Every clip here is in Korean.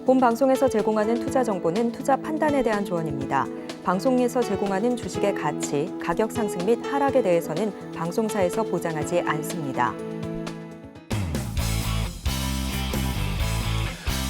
본 방송에서 제공하는 투자 정보는 투자 판단에 대한 조언입니다. 방송에서 제공하는 주식의 가치, 가격 상승 및 하락에 대해서는 방송사에서 보장하지 않습니다.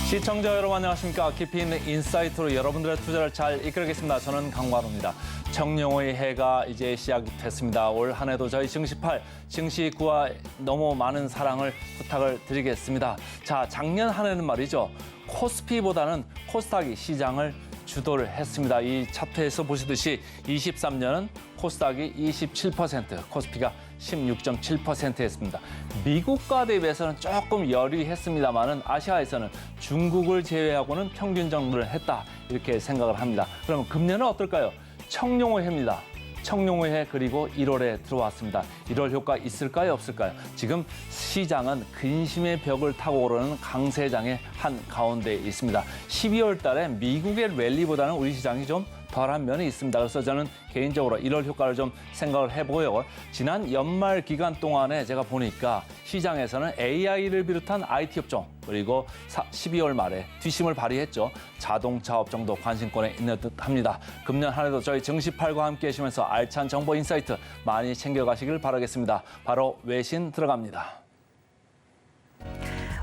시청자 여러분 안녕하십니까. 깊이 있는 인사이트로 여러분들의 투자를 잘 이끌겠습니다. 저는 강관우입니다. 청룡의 해가 이제 시작이 됐습니다. 올 한 해도 저희 증시8, 증시9와 너무 많은 사랑을 부탁을 드리겠습니다. 자, 작년 한 해는 말이죠. 코스피보다는 코스닥이 시장을 주도를 했습니다. 이 차트에서 보시듯이 23년은 코스닥이 27%, 코스피가 16.7%였습니다. 미국과 대비해서는 조금 여리했습니다만은 아시아에서는 중국을 제외하고는 평균 정도를 했다 이렇게 생각을 합니다. 그러면 금년은 어떨까요? 청룡의 해입니다. 청룡의 해 그리고 1월에 들어왔습니다. 1월 효과 있을까요? 없을까요? 지금 시장은 근심의 벽을 타고 오르는 강세장의 한 가운데 있습니다. 12월 달에 미국의 랠리보다는 우리 시장이 좀 덜한 면이 있습니다. 그래서 저는 개인적으로 1월 효과를 좀 생각을 해보고요. 지난 연말 기간 동안에 제가 보니까 시장에서는 AI를 비롯한 IT 업종 그리고 12월 말에 뒷심을 발휘했죠. 자동차 업종도 관심권에 있는 듯합니다. 금년 한 해도 저희 증시8과 함께 하시면서 알찬 정보 인사이트 많이 챙겨가시길 바라겠습니다. 바로 외신 들어갑니다.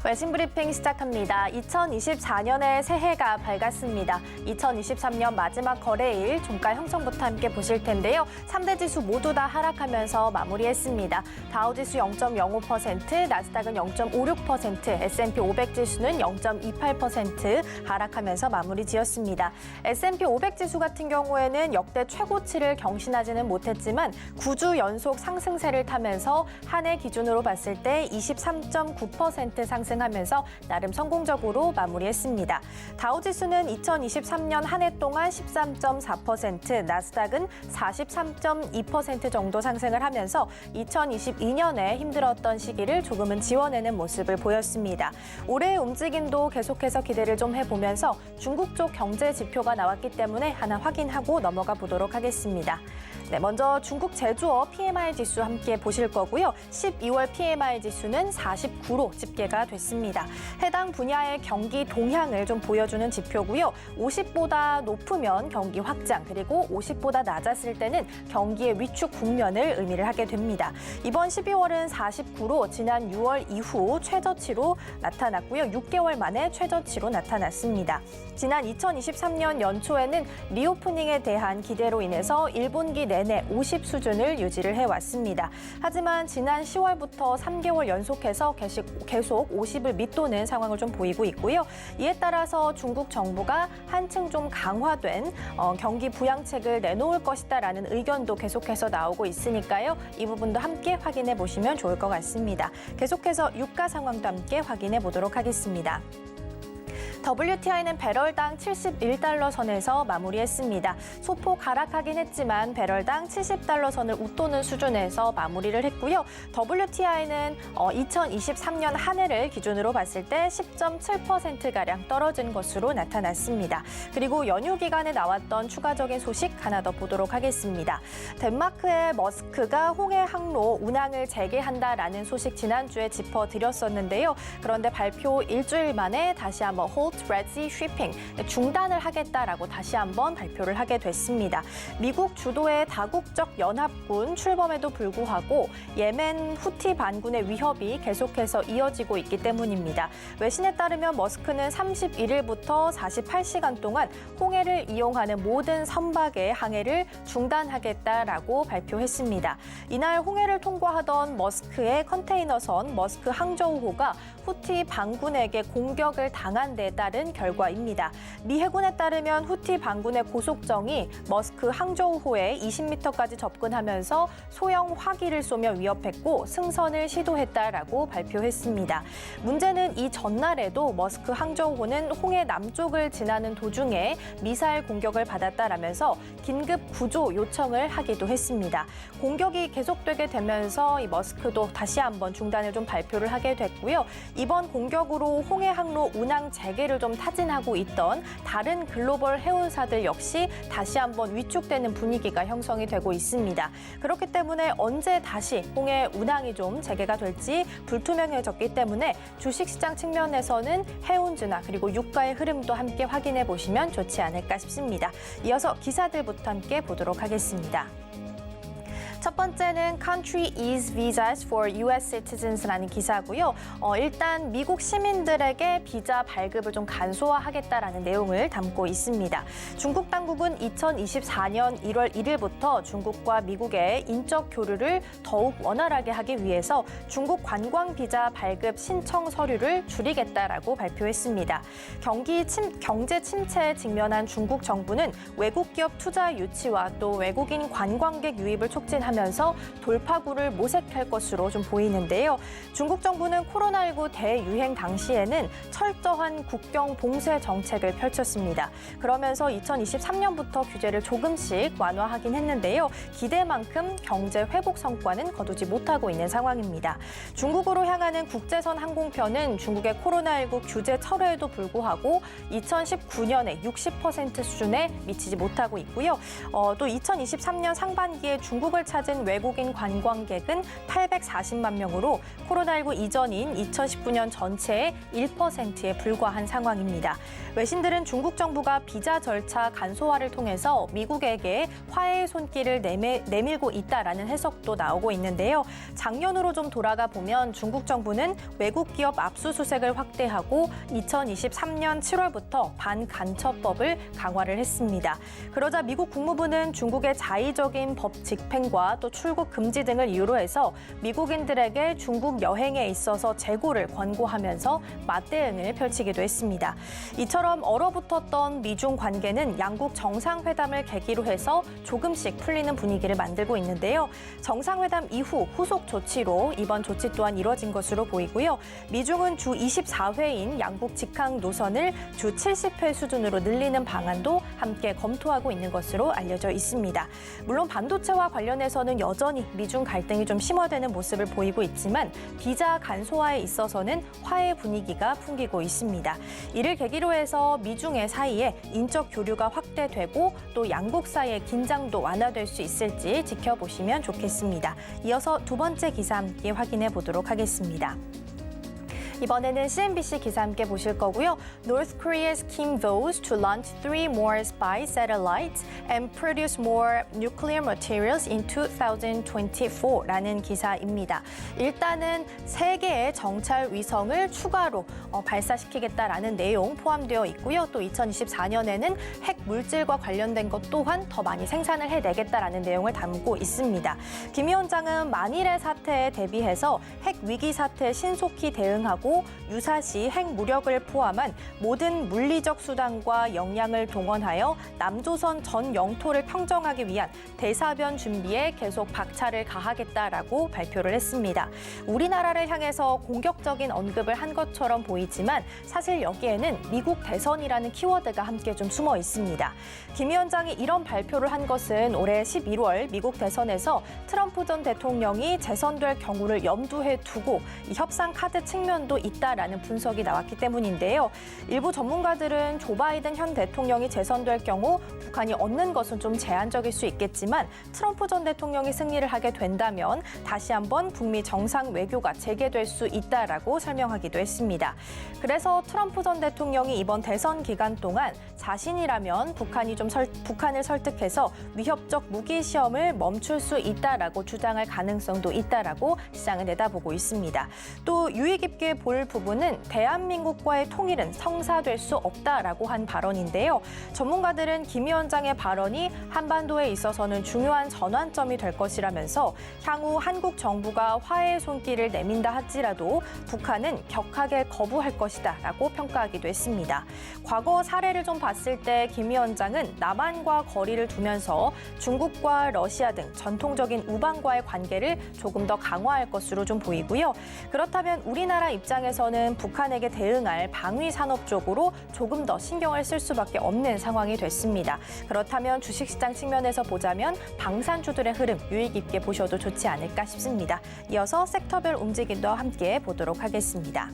외신 브리핑 시작합니다. 2024년의 새해가 밝았습니다. 2023년 마지막 거래일 종가 형성부터 함께 보실 텐데요. 3대 지수 모두 다 하락하면서 마무리했습니다. 다우지수 0.05%, 나스닥은 0.56%, S&P 500 지수는 0.28% 하락하면서 마무리 지었습니다. S&P 500 지수 같은 경우에는 역대 최고치를 경신하지는 못했지만 9주 연속 상승세를 타면서 한 해 기준으로 봤을 때 23.9% 상승하면서 나름 성공적으로 마무리했습니다. 다우지수는 2023년 한 해 동안 13.4%, 나스닥은 43.2% 정도 상승을 하면서 2022년에 힘들었던 시기를 조금은 지워내는 모습을 보였습니다. 올해의 움직임도 계속해서 기대를 좀 해보면서 중국 쪽 경제 지표가 나왔기 때문에 하나 확인하고 넘어가 보도록 하겠습니다. 네, 먼저 중국 제조업 PMI 지수 함께 보실 거고요. 12월 PMI 지수는 49로 집계가 됐습니다. 해당 분야의 경기 동향을 좀 보여주는 지표고요. 50보다 높으면 경기 확장, 그리고 50보다 낮았을 때는 경기의 위축 국면을 의미를 하게 됩니다. 이번 12월은 49로 지난 6월 이후 최저치로 나타났고요. 6개월 만에 최저치로 나타났습니다. 지난 2023년 연초에는 리오프닝에 대한 기대로 인해서 1분기 내내 50 수준을 유지를 해왔습니다. 하지만 지난 10월부터 3개월 연속해서 계속 50을 밑도는 상황을 좀 보이고 있고요. 이에 따라서 중국 정부가 한층 좀 강화된 경기 부양책을 내놓을 것이다라는 의견도 계속해서 나오고 있으니까요. 이 부분도 함께 확인해 보시면 좋을 것 같습니다. 계속해서 유가 상황도 함께 확인해 보도록 하겠습니다. WTI는 배럴당 71달러 선에서 마무리했습니다. 소폭 하락하긴 했지만 배럴당 70달러 선을 웃도는 수준에서 마무리를 했고요. WTI는 2023년 한 해를 기준으로 봤을 때 10.7%가량 떨어진 것으로 나타났습니다. 그리고 연휴 기간에 나왔던 추가적인 소식 하나 더 보도록 하겠습니다. 덴마크의 머스크가 홍해 항로 운항을 재개한다라는 소식 지난주에 짚어드렸었는데요. 그런데 발표 일주일 만에 다시 한번 Red Sea Shipping 중단을 하겠다라고 다시 한번 발표를 하게 됐습니다. 미국 주도의 다국적 연합군 출범에도 불구하고 예멘 후티 반군의 위협이 계속해서 이어지고 있기 때문입니다. 외신에 따르면 머스크는 31일부터 48시간 동안 홍해를 이용하는 모든 선박의 항해를 중단하겠다라고 발표했습니다. 이날 홍해를 통과하던 머스크의 컨테이너선 머스크 항저우호가 후티 반군에게 공격을 당한 데 따른 결과입니다. 미 해군에 따르면 후티 반군의 고속정이 머스크 항저우호에 20m까지 접근하면서 소형 화기를 쏘며 위협했고 승선을 시도했다라고 발표했습니다. 문제는 이 전날에도 머스크 항저우호는 홍해 남쪽을 지나는 도중에 미사일 공격을 받았다라면서 긴급 구조 요청을 하기도 했습니다. 공격이 계속되게 되면서 이 머스크도 다시 한번 중단을 좀 발표를 하게 됐고요. 이번 공격으로 홍해 항로 운항 재개를 경기를 좀 타진하고 있던 다른 글로벌 해운사들 역시 다시 한번 위축되는 분위기가 형성이 되고 있습니다. 그렇기 때문에 언제 다시 홍해 운항이 좀 재개가 될지 불투명해졌기 때문에 주식시장 측면에서는 해운주나 그리고 유가의 흐름도 함께 확인해 보시면 좋지 않을까 싶습니다. 이어서 기사들부터 함께 보도록 하겠습니다. 첫 번째는 Country Ease Visas for U.S. Citizens라는 기사고요. 일단 미국 시민들에게 비자 발급을 좀 간소화하겠다라는 내용을 담고 있습니다. 중국 당국은 2024년 1월 1일부터 중국과 미국의 인적 교류를 더욱 원활하게 하기 위해서 중국 관광 비자 발급 신청 서류를 줄이겠다라고 발표했습니다. 경제 침체에 직면한 중국 정부는 외국 기업 투자 유치와 또 외국인 관광객 유입을 촉진하면서 돌파구를 모색할 것으로 좀 보이는데요. 중국 정부는 코로나19 대유행 당시에는 철저한 국경 봉쇄 정책을 펼쳤습니다. 그러면서 2023년부터 규제를 조금씩 완화하긴 했는데요. 기대만큼 경제 회복 성과는 거두지 못하고 있는 상황입니다. 중국으로 향하는 국제선 항공편은 중국의 코로나19 규제 철회에도 불구하고 2019년에 60% 수준에 미치지 못하고 있고요. 또 2023년 상반기에 중국을 찾은 외국인 관광객은 840만 명으로 코로나19 이전인 2019년 전체의 1%에 불과한 상황입니다. 외신들은 중국 정부가 비자 절차 간소화를 통해서 미국에게 화해의 손길을 내밀고 있다라는 해석도 나오고 있는데요. 작년으로 좀 돌아가 보면 중국 정부는 외국 기업 압수수색을 확대하고 2023년 7월부터 반간첩법을 강화를 했습니다. 그러자 미국 국무부는 중국의 자의적인 법 집행과 또 출국 금지 등을 이유로 해서 미국인들에게 중국 여행에 있어서 재고를 권고하면서 맞대응을 펼치기도 했습니다. 이처럼 얼어붙었던 미중 관계는 양국 정상회담을 계기로 해서 조금씩 풀리는 분위기를 만들고 있는데요. 정상회담 이후 후속 조치로 이번 조치 또한 이뤄진 것으로 보이고요. 미중은 주 24회인 양국 직항 노선을 주 70회 수준으로 늘리는 방안도 함께 검토하고 있는 것으로 알려져 있습니다. 물론 반도체와 관련해서는 여전히 미중 갈등이 좀 심화되는 모습을 보이고 있지만 비자 간소화에 있어서는 화해 분위기가 풍기고 있습니다. 이를 계기로 해서 미중의 사이에 인적 교류가 확대되고 또 양국 사이의 긴장도 완화될 수 있을지 지켜보시면 좋겠습니다. 이어서 두 번째 기사 함께 확인해 보도록 하겠습니다. 이번에는 CNBC 기사 함께 보실 거고요. North Korea's Kim vows to launch 3 more spy satellites and produce more nuclear materials in 2024라는 기사입니다. 일단은 3개의 정찰 위성을 추가로 발사시키겠다라는 내용 포함되어 있고요. 또 2024년에는 핵 물질과 관련된 것 또한 더 많이 생산을 해내겠다라는 내용을 담고 있습니다. 김 위원장은 만일의 사태에 대비해서 핵 위기 사태에 신속히 대응하고 유사시 핵 무력을 포함한 모든 물리적 수단과 역량을 동원하여 남조선 전 영토를 평정하기 위한 대사변 준비에 계속 박차를 가하겠다라고 발표를 했습니다. 우리나라를 향해서 공격적인 언급을 한 것처럼 보이지만 사실 여기에는 미국 대선이라는 키워드가 함께 좀 숨어 있습니다. 김 위원장이 이런 발표를 한 것은 올해 11월 미국 대선에서 트럼프 전 대통령이 재선될 경우를 염두에 두고 이 협상 카드 측면도 있다라는 분석이 나왔기 때문인데요. 일부 전문가들은 조 바이든 현 대통령이 재선될 경우 북한이 얻는 것은 좀 제한적일 수 있겠지만 트럼프 전 대통령이 승리를 하게 된다면 다시 한번 북미 정상 외교가 재개될 수 있다라고 설명하기도 했습니다. 그래서 트럼프 전 대통령이 이번 대선 기간 동안 자신이라면 북한을 설득해서 위협적 무기 시험을 멈출 수 있다라고 주장할 가능성도 있다라고 시장을 내다보고 있습니다. 또 유의 깊게 볼 부분은 대한민국과의 통일은 성사될 수 없다라고 한 발언인데요. 전문가들은 김 위원장의 발언이 한반도에 있어서는 중요한 전환점이 될 것이라면서 향후 한국 정부가 화해의 손길을 내민다 할지라도 북한은 격하게 거부할 것이다라고 평가하기도 했습니다. 과거 사례를 좀 봤을 때 김 위원장은 남한과 거리를 두면서 중국과 러시아 등 전통적인 우방과의 관계를 조금 더 강화할 것으로 좀 보이고요. 그렇다면 우리나라 입장에서는 북한에게 대응할 방위 산업 쪽으로 조금 더 신경을 쓸 수밖에 없는 상황이 됐습니다. 그렇다면 주식시장 측면에서 보자면 방산주들의 흐름 유의 깊게 보셔도 좋지 않을까 싶습니다. 이어서 섹터별 움직임도 함께 보도록 하겠습니다.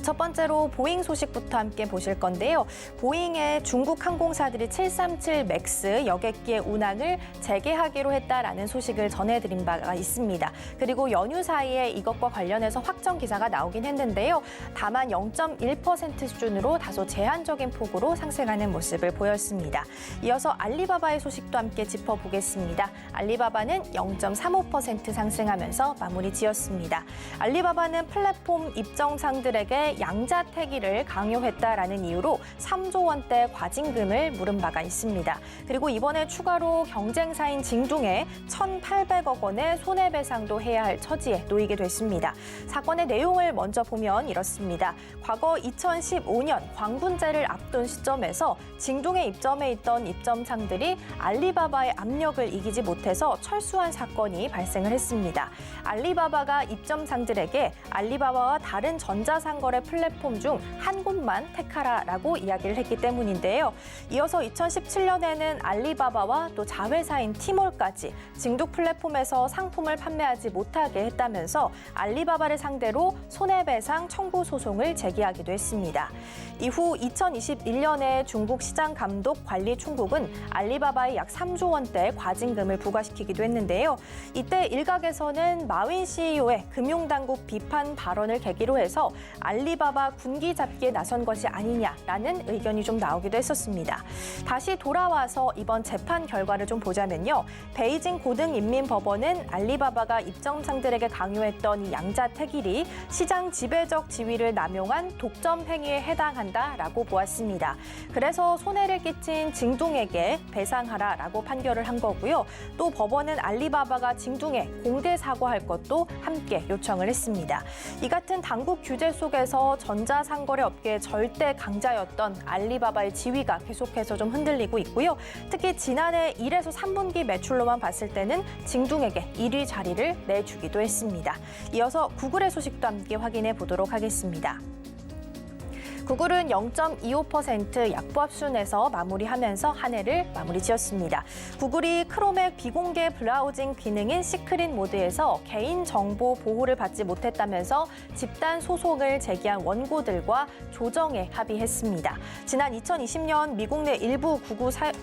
첫 번째로 보잉 소식부터 함께 보실 건데요. 보잉의 중국 항공사들이 737 맥스 여객기의 운항을 재개하기로 했다라는 소식을 전해드린 바가 있습니다. 그리고 연휴 사이에 이것과 관련해서 확정 기사가 나오긴 했는데요. 다만 0.1% 수준으로 다소 제한적인 폭으로 상승하는 모습을 보였습니다. 이어서 알리바바의 소식도 함께 짚어보겠습니다. 알리바바는 0.35% 상승하면서 마무리 지었습니다. 알리바바는 플랫폼 입점상들에게 양자택일을 강요했다라는 이유로 3조 원대 과징금을 물은 바가 있습니다. 그리고 이번에 추가로 경쟁사인 징둥에 1,800억 원의 손해배상도 해야 할 처지에 놓이게 됐습니다. 사건의 내용을 먼저 보면 이렇습니다. 과거 2015년 광분제를 앞둔 시점에서 징둥에 입점해 있던 입점상들이 알리바바의 압력을 이기지 못해서 철수한 사건이 발생을 했습니다. 알리바바가 입점상들에게 알리바바와 다른 전자상거래 플랫폼 중 한 곳만 택하라라고 이야기를 했기 때문인데요. 이어서 2017년에는 알리바바와 또 자회사인 티몰까지 징두 플랫폼에서 상품을 판매하지 못하게 했다면서 알리바바를 상대로 손해배상 청구 소송을 제기하기도 했습니다. 이후 2021년에 중국 시장감독관리총국은 알리바바에 약 3조 원대 과징금을 부과시키기도 했는데요. 이때 일각에서는 마윈 CEO의 금융당국 비판 발언을 계기로 해서 알리바바 군기 잡기에 나선 것이 아니냐라는 의견이 좀 나오기도 했었습니다. 다시 돌아와서 이번 재판 결과를 좀 보자면요. 베이징 고등인민법원은 알리바바가 입점상들에게 강요했던 이 양자택일이 시장 지배적 지위를 남용한 독점 행위에 해당한다라고 보았습니다. 그래서 손해를 끼친 징둥에게 배상하라라고 판결을 한 거고요. 또 법원은 알리바바가 징둥에 공개 사과할 것도 함께 요청을 했습니다. 이 같은 당국 규제 속에서 전자상거래 업계의 절대 강자였던 알리바바의 지위가 계속해서 좀 흔들리고 있고요. 특히 지난해 1에서 3분기 매출로만 봤을 때는 징둥에게 1위 자리를 내주기도 했습니다. 이어서 구글의 소식도 함께 확인해 보도록 하겠습니다. 구글은 0.25% 약보합순에서 마무리하면서 한 해를 마무리 지었습니다. 구글이 크롬의 비공개 브라우징 기능인 시크릿 모드에서 개인정보 보호를 받지 못했다면서 집단 소송을 제기한 원고들과 조정에 합의했습니다. 지난 2020년 미국 내 일부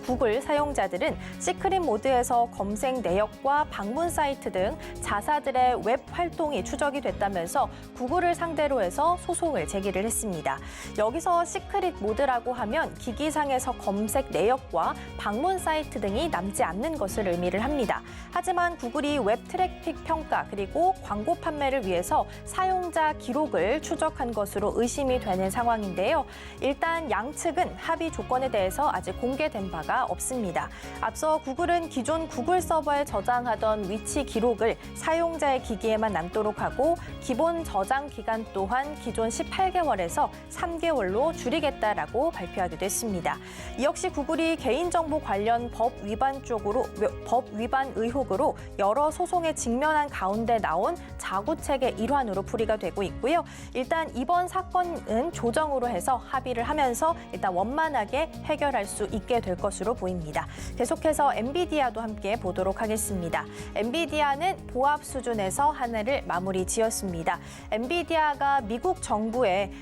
구글 사용자들은 시크릿 모드에서 검색 내역과 방문 사이트 등 자사들의 웹 활동이 추적이 됐다면서 구글을 상대로 해서 소송을 제기를 했습니다. 여기서 시크릿 모드라고 하면 기기상에서 검색 내역과 방문 사이트 등이 남지 않는 것을 의미를 합니다. 하지만 구글이 웹 트래픽 평가 그리고 광고 판매를 위해서 사용자 기록을 추적한 것으로 의심이 되는 상황인데요. 일단 양측은 합의 조건에 대해서 아직 공개된 바가 없습니다. 앞서 구글은 기존 구글 서버에 저장하던 위치 기록을 사용자의 기기에만 남도록 하고 기본 저장 기간 또한 기존 18개월에서 3개월로 줄이겠다라고 발표하기도 했습니다. 이 역시 구글이 개인정보 관련 법 위반 의혹으로 여러 소송에 직면한 가운데 나온 자구책의 일환으로 풀이가 되고 있고요. 일단 이번 사건은 조정으로 해서 합의를 하면서 일단 원만하게 해결할 수 있게 될 것으로 보입니다. 계속해서 엔비디아도 함께 보도록 하겠습니다. 엔비디아는 보합 수준에서 한 해를 마무리 지었습니다. 엔비디아가 미국 정부에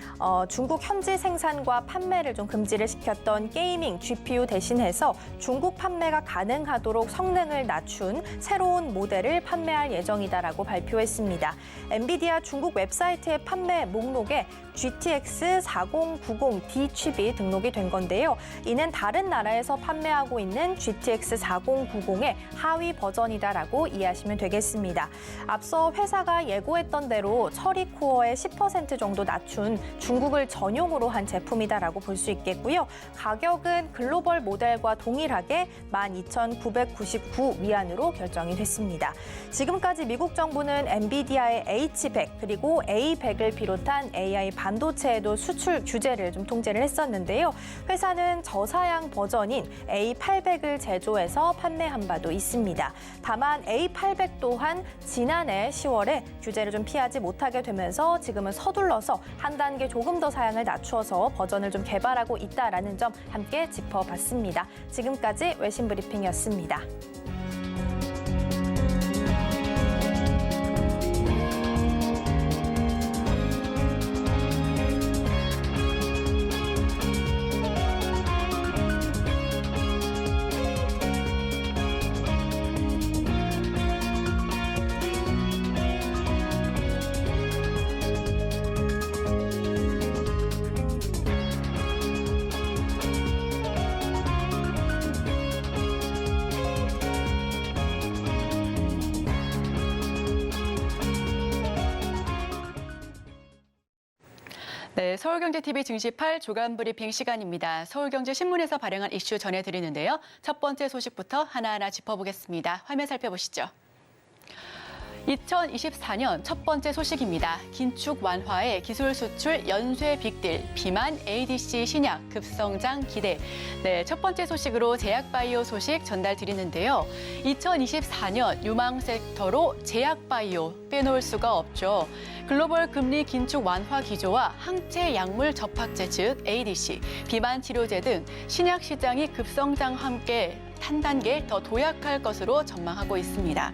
중국 현지 생산과 판매를 좀 금지를 시켰던 게이밍 GPU 대신해서 중국 판매가 가능하도록 성능을 낮춘 새로운 모델을 판매할 예정이다라고 발표했습니다. 엔비디아 중국 웹사이트의 판매 목록에 GTX 4090D 칩이 등록이 된 건데요. 이는 다른 나라에서 판매하고 있는 GTX 4090의 하위 버전이다라고 이해하시면 되겠습니다. 앞서 회사가 예고했던 대로 처리 코어의 10% 정도 낮춘 중국을 전용으로 한 제품이다라고 볼 수 있겠고요. 가격은 글로벌 모델과 동일하게 12,999 위안으로 결정이 됐습니다. 지금까지 미국 정부는 엔비디아의 H100 그리고 A100을 비롯한 AI 반도체에도 수출 규제를 좀 통제를 했었는데요. 회사는 저사양 버전인 A800을 제조해서 판매한 바도 있습니다. 다만 A800 또한 지난해 10월에 규제를 좀 피하지 못하게 되면서 지금은 서둘러서 한 단계 조금 더 사양을 낮추어서 버전을 좀 개발하고 있다라는 점 함께 짚어봤습니다. 지금까지 외신 브리핑이었습니다. 네, 서울경제TV 증시8 조간 브리핑 시간입니다. 서울경제신문에서 발행한 이슈 전해드리는데요. 첫 번째 소식부터 하나하나 짚어보겠습니다. 화면 살펴보시죠. 2024년 첫 번째 소식입니다. 긴축 완화에 기술 수출 연쇄 빅딜, 비만 ADC 신약 급성장 기대. 네, 첫 번째 소식으로 제약바이오 소식 전달드리는데요. 2024년 유망 섹터로 제약바이오 빼놓을 수가 없죠. 글로벌 금리 긴축 완화 기조와 항체 약물 접합제 즉 ADC, 비만 치료제 등 신약 시장이 급성장과 함께 한 단계 더 도약할 것으로 전망하고 있습니다.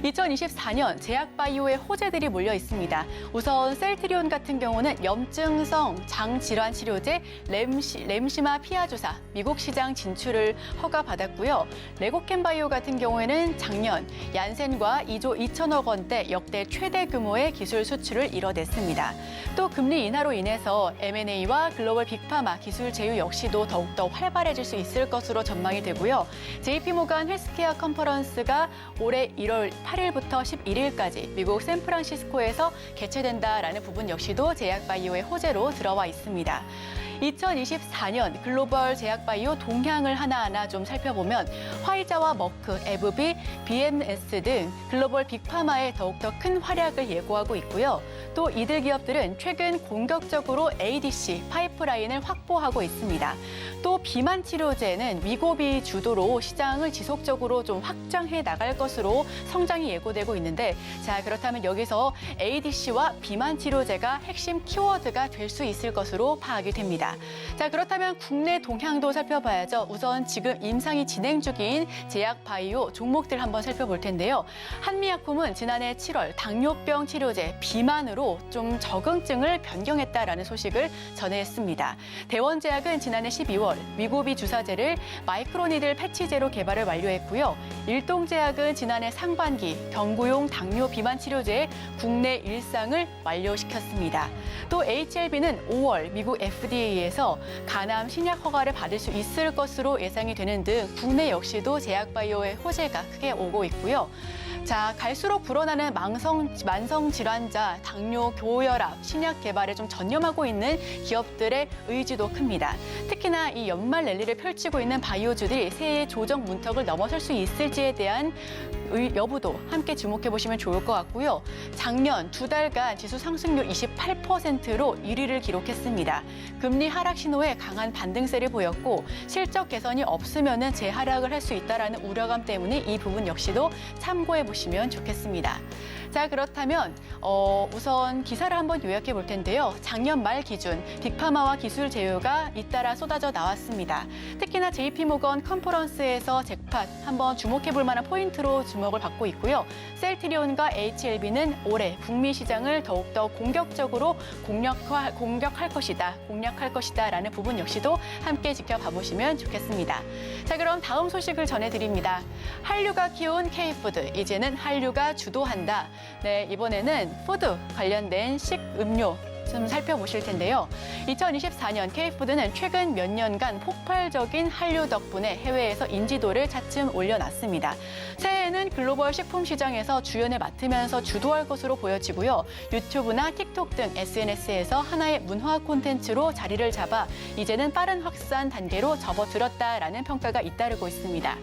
2024년 제약바이오의 호재들이 몰려 있습니다. 우선 셀트리온 같은 경우는 염증성 장질환 치료제 램시마 피아주사 미국 시장 진출을 허가받았고요. 레고캠바이오 같은 경우에는 작년 얀센과 2조 2천억 원대 역대 최대 규모의 기술 수출을 이뤄냈습니다. 또 금리 인하로 인해서 M&A와 글로벌 빅파마 기술 제휴 역시도 더욱더 활발해질 수 있을 것으로 전망이 되고요. JP모간 헬스케어 컨퍼런스가 올해 1월 8일부터 11일까지 미국 샌프란시스코에서 개최된다라는 부분 역시도 제약바이오의 호재로 들어와 있습니다. 2024년 글로벌 제약바이오 동향을 하나하나 좀 살펴보면 화이자와 머크, 에브비, BMS 등 글로벌 빅파마에 더욱더 큰 활약을 예고하고 있고요. 또 이들 기업들은 최근 공격적으로 ADC 파이프라인을 확보하고 있습니다. 또 비만 치료제는 위고비 주도로 시장을 지속적으로 좀 확장해 나갈 것으로 성장이 예고되고 있는데 자 그렇다면 여기서 ADC와 비만 치료제가 핵심 키워드가 될 수 있을 것으로 파악이 됩니다. 자 그렇다면 국내 동향도 살펴봐야죠. 우선 지금 임상이 진행 중인 제약바이오 종목들 한번 살펴볼 텐데요. 한미약품은 지난해 7월 당뇨병 치료제 비만으로 좀 적응증을 변경했다라는 소식을 전했습니다. 대원제약은 지난해 12월 위고비 주사제를 마이크로니들 패치제로 개발을 완료했고요. 일동제약은 지난해 상반기 경구용 당뇨 비만 치료제의 국내 일상을 완료시켰습니다. 또 HLB는 5월 미국 FDA에서 간암 신약 허가를 받을 수 있을 것으로 예상이 되는 등 국내 역시도 제약바이오의 호재가 크게 오고 있고요. 자, 갈수록 불어나는 만성 질환자, 당뇨, 고혈압, 신약 개발에 좀 전념하고 있는 기업들의 의지도 큽니다. 특히나 이 연말 랠리를 펼치고 있는 바이오주들이 새해 조정 문턱을 넘어설 수 있을지에 대한 여부도 함께 주목해 보시면 좋을 것 같고요. 작년 두 달간 지수 상승률 28%로 1위를 기록했습니다. 금리 하락 신호에 강한 반등세를 보였고 실적 개선이 없으면 재하락을 할 수 있다는 우려감 때문에 이 부분 역시도 참고해 보시면 좋겠습니다. 자 그렇다면 우선 기사를 한번 요약해 볼 텐데요. 작년 말 기준 빅파마와 기술 제휴가 잇따라 쏟아져 나왔습니다. 특히나 JP모건 컨퍼런스에서 잭팟 한번 주목해 볼 만한 포인트로 주목을 받고 있고요. 셀트리온과 HLB는 올해 북미 시장을 더욱더 공격적으로 공략할 것이다라는 부분 역시도 함께 지켜봐 보시면 좋겠습니다. 자 그럼 다음 소식을 전해드립니다. 한류가 키운 K푸드, 이제는 한류가 주도한다. 네, 이번에는 푸드 관련된 식음료 좀 살펴보실 텐데요. 2024년 K푸드는 최근 몇 년간 폭발적인 한류 덕분에 해외에서 인지도를 차츰 올려놨습니다. 새해에는 글로벌 식품 시장에서 주연을 맡으면서 주도할 것으로 보여지고요. 유튜브나 틱톡 등 SNS에서 하나의 문화 콘텐츠로 자리를 잡아 이제는 빠른 확산 단계로 접어들었다라는 평가가 잇따르고 있습니다.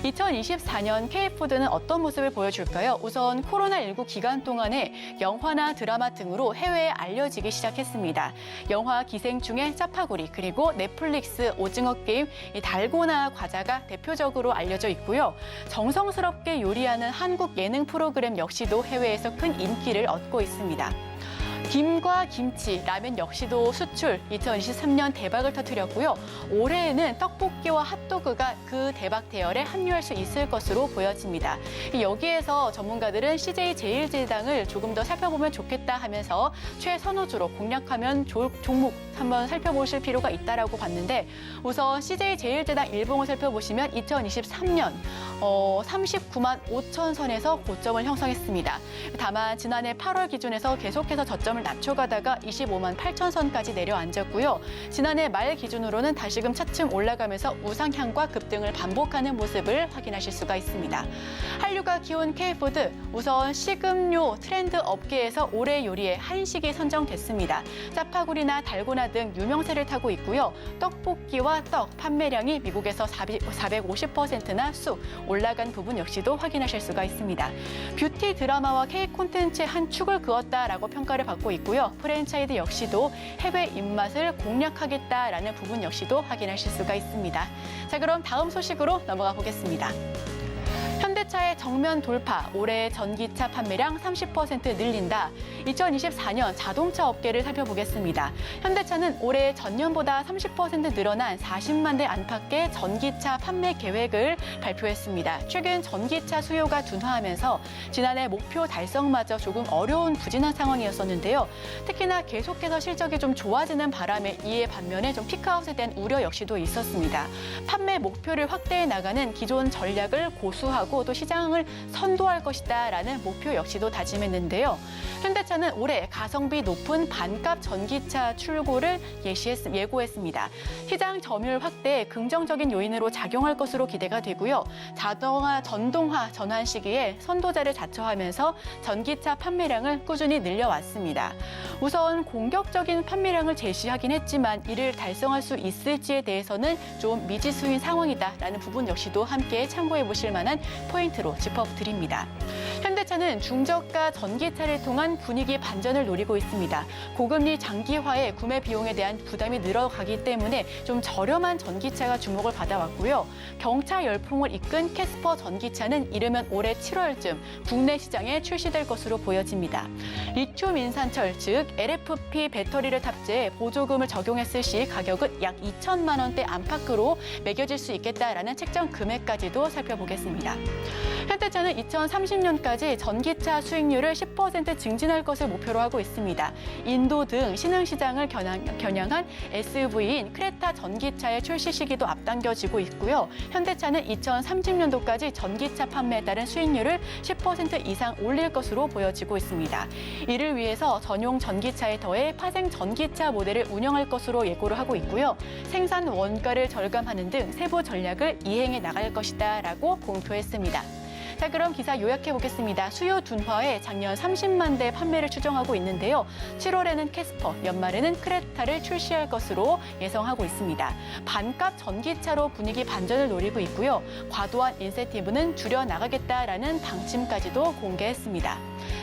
2024년 K푸드는 어떤 모습을 보여줄까요? 우선 코로나19 기간 동안에 영화나 드라마 등으로 해외에 알려지기 시작했습니다. 영화 기생충의 짜파구리 그리고 넷플릭스 오징어 게임 달고나 과자가 대표적으로 알려져 있고요. 정성스럽게 요리하는 한국 예능 프로그램 역시도 해외에서 큰 인기를 얻고 있습니다. 김과 김치, 라면 역시도 수출 2023년 대박을 터뜨렸고요. 올해에는 떡볶이와 핫도그가 그 대박 대열에 합류할 수 있을 것으로 보여집니다. 여기에서 전문가들은 CJ 제일제당을 조금 더 살펴보면 좋겠다 하면서 최선호주로 공략하면 좋을 종목 한번 살펴보실 필요가 있다라고 봤는데 우선 CJ제일제당 일봉을 살펴보시면 2023년 39만 5천 선에서 고점을 형성했습니다. 다만 지난해 8월 기준에서 계속해서 저점을 낮춰가다가 25만 8천 선까지 내려앉았고요. 지난해 말 기준으로는 다시금 차츰 올라가면서 우상향과 급등을 반복하는 모습을 확인하실 수가 있습니다. 한류가 키운 K푸드, 우선 식음료 트렌드 업계에서 올해 요리의 한식이 선정됐습니다. 짜파구리나 달고나 등 유명세를 타고 있고요. 떡볶이와 떡 판매량이 미국에서 450%나 쑥 올라간 부분 역시도 확인하실 수가 있습니다. 뷰티 드라마와 K 콘텐츠의 한 축을 그었다라고 평가를 받고 있고요. 프랜차이즈 역시도 해외 입맛을 공략하겠다라는 부분 역시도 확인하실 수가 있습니다. 자, 그럼 다음 소식으로 넘어가 보겠습니다. 현대차의 정면 돌파, 올해 전기차 판매량 30% 늘린다. 2024년 자동차 업계를 살펴보겠습니다. 현대차는 올해 전년보다 30% 늘어난 40만 대 안팎의 전기차 판매 계획을 발표했습니다. 최근 전기차 수요가 둔화하면서 지난해 목표 달성마저 조금 어려운 부진한 상황이었었는데요. 특히나 계속해서 실적이 좀 좋아지는 바람에 이에 반면에 좀 피크아웃에 대한 우려 역시도 있었습니다. 판매 목표를 확대해 나가는 기존 전략을 고수하고 또 시장을 선도할 것이다라는 목표 역시도 다짐했는데요. 현대차는 올해 가성비 높은 반값 전기차 출고를 예고했습니다. 시장 점유율 확대에 긍정적인 요인으로 작용할 것으로 기대가 되고요. 자동화, 전동화 전환 시기에 선도자를 자처하면서 전기차 판매량을 꾸준히 늘려왔습니다. 우선 공격적인 판매량을 제시하긴 했지만 이를 달성할 수 있을지에 대해서는 좀 미지수인 상황이다라는 부분 역시도 함께 참고해 보실 만한 포인트로 짚어드립니다. 현대차는 중저가 전기차를 통한 분위기 반전을 노리고 있습니다. 고금리 장기화에 구매 비용에 대한 부담이 늘어가기 때문에 좀 저렴한 전기차가 주목을 받아왔고요. 경차 열풍을 이끈 캐스퍼 전기차는 이르면 올해 7월쯤 국내 시장에 출시될 것으로 보여집니다. 리튬 인산철, 즉 LFP 배터리를 탑재해 보조금을 적용했을 시 가격은 약 2천만 원대 안팎으로 매겨질 수 있겠다라는 책정 금액까지도 살펴보겠습니다. 현대차는 2030년까지 전기차 수익률을 10% 증진할 것을 목표로 하고 있습니다. 인도 등 신흥시장을 겨냥한 SUV인 크레타 전기차의 출시 시기도 앞당겨지고 있고요. 현대차는 2030년도까지 전기차 판매에 따른 수익률을 10% 이상 올릴 것으로 보여지고 있습니다. 이를 위해서 전용 전기차에 더해 파생 전기차 모델을 운영할 것으로 예고를 하고 있고요. 생산 원가를 절감하는 등 세부 전략을 이행해 나갈 것이다라고 공표했습니다. 자, 그럼 기사 요약해 보겠습니다. 수요 둔화에 작년 30만 대 판매를 추정하고 있는데요. 7월에는 캐스퍼, 연말에는 크레타를 출시할 것으로 예상하고 있습니다. 반값 전기차로 분위기 반전을 노리고 있고요. 과도한 인센티브는 줄여나가겠다라는 방침까지도 공개했습니다.